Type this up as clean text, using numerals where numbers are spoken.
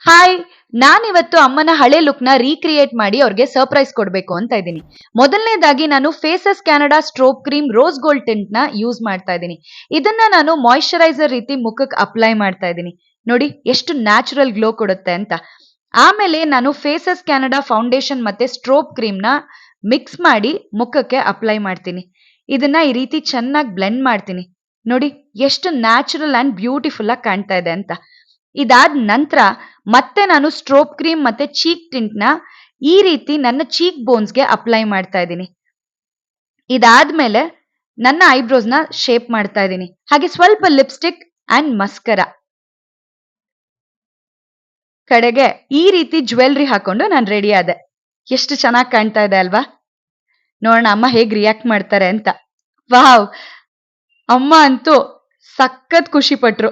Hi! ನಾನಿವತ್ತು ಅಮ್ಮನ ಹಳೆ ಲುಕ್‌ನ ರೀಕ್ರಿಯೇಟ್ ಮಾಡಿ ಅವ್ರಿಗೆ ಸರ್ಪ್ರೈಸ್ ಕೊಡ್ಬೇಕು ಅಂತ ಇದ್ದೀನಿ. ಮೊದಲನೇದಾಗಿ ನಾನು Faces Canada strobe cream rose gold ಟಿಂಟ್‌ನ ಯೂಸ್ ಮಾಡ್ತಾ ಇದ್ದೀನಿ. ಇದನ್ನ ನಾನು ಮಾಯಿಶ್ಚರೈಸರ್ ರೀತಿ ಮುಖಕ್ಕೆ ಅಪ್ಲೈ ಮಾಡ್ತಾ ಇದ್ದೀನಿ. ನೋಡಿ ಎಷ್ಟು ನ್ಯಾಚುರಲ್ ಗ್ಲೋ ಕೊಡುತ್ತೆ ಅಂತ. ಆಮೇಲೆ ನಾನು ಫೇಸಸ್ ಕ್ಯಾನಡಾ ಫೌಂಡೇಶನ್ ಮತ್ತೆ ಸ್ಟ್ರೋಬ್ ಕ್ರೀಮ್‌ನ ಮಿಕ್ಸ್ ಮಾಡಿ ಮುಖಕ್ಕೆ ಅಪ್ಲೈ ಮಾಡ್ತೀನಿ. ಇದನ್ನ ಈ ರೀತಿ ಚೆನ್ನಾಗಿ ಬ್ಲೆಂಡ್ ಮಾಡ್ತೀನಿ. ನೋಡಿ ಎಷ್ಟು ನ್ಯಾಚುರಲ್ ಅಂಡ್ ಬ್ಯೂಟಿಫುಲ್ ಆಗಿ ಕಾಣ್ತಾ ಇದೆ ಅಂತ. ಇದಾದ ನಂತರ ಮತ್ತೆ ನಾನು ಸ್ಟ್ರೋಬ್ ಕ್ರೀಮ್ ಮತ್ತೆ ಚೀಕ್ ಟಿಂಟ್‌ನ ಈ ರೀತಿ ನನ್ನ ಚೀಕ್ ಬೋನ್ಸ್‌ಗೆ ಅಪ್ಲೈ ಮಾಡ್ತಾ ಇದ್ದೀನಿ. ಇದಾದ್ಮೇಲೆ ನನ್ನ ಐಬ್ರೋಸ್‌ನ ಶೇಪ್ ಮಾಡ್ತಾ ಇದ್ದೀನಿ. ಹಾಗೆ ಸ್ವಲ್ಪ ಲಿಪ್‌ಸ್ಟಿಕ್ ಅಂಡ್ ಮಸ್ಕರಾ. ಕಡೆಗೆ ಈ ರೀತಿ ಜ್ಯುವೆಲ್ರಿ ಹಾಕೊಂಡು ನಾನು ರೆಡಿ ಆದೆ. ಎಷ್ಟು ಚೆನ್ನಾಗಿ ಕಾಣ್ತಾ ಇದೆ ಅಲ್ವಾ? ನೋಡೋಣ ಅಮ್ಮ ಹೇಗ್ ರಿಯಾಕ್ಟ್ ಮಾಡ್ತಾರೆ ಅಂತ. ವಾವ್! ಅಮ್ಮ ಅಂತೂ ಸಖತ್ ಖುಷಿ ಪಟ್ರು.